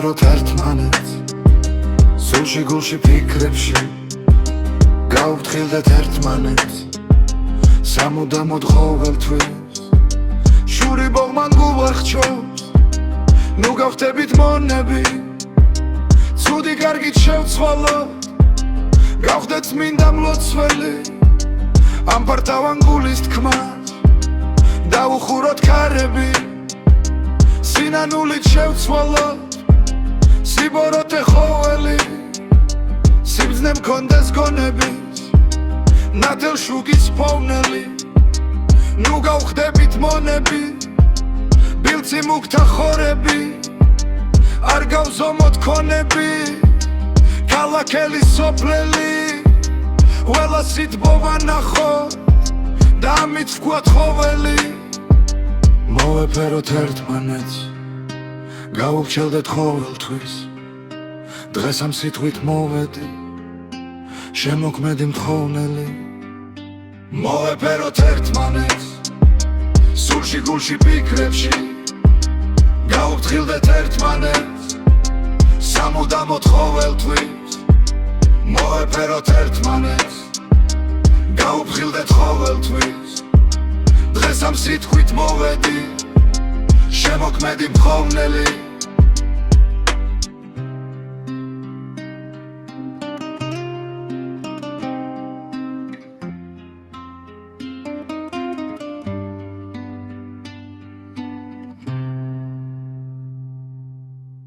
მოვეფეროთ ერთმანეთს სულში გულში ფიქრებში გავფრთხილდეთ ერთმანეთს სამუდამოდ ყოველთვის შური ბოღმან გუვარხჩობს ნუ გავხდებით მონები ცუდი კარგით შევცვალოთ გავხდეთ წმინდა მლოცველი ამ პართავან გულის თქმას დავუხუროთ ქარები სინანულით შევცვალოთ სიბოროტე ხოველი სიბრძნე მქონდეს გონების ნათელ შუგის ფოვნელი ნუ გავხდებით მონები ბილცი მუქთა ხორები არ გავზომოთ ქონები ქალაქელი სოფლელი ველა სიტბოვა ნახოთ და ამით ვქვათ ხოველი მოვეფეროთ ერთმანეთს გავუხჩელდეთ ყოველთვის დღეს ამ სიტყვით მოვედი შემოქმედი მთხოვნელი მოვეფეროთ ერთმანეთს სულში გულში ფიქრებში გავუფრთხილდეთ ერთმანეთს სამუდამოდ ყოველთვის მოვეფეროთ ერთმანეთს გავუფრთხილდეთ ყოველთვის დღეს ამ სიტყვით მოვედი შემოქმედი მთხოვნელი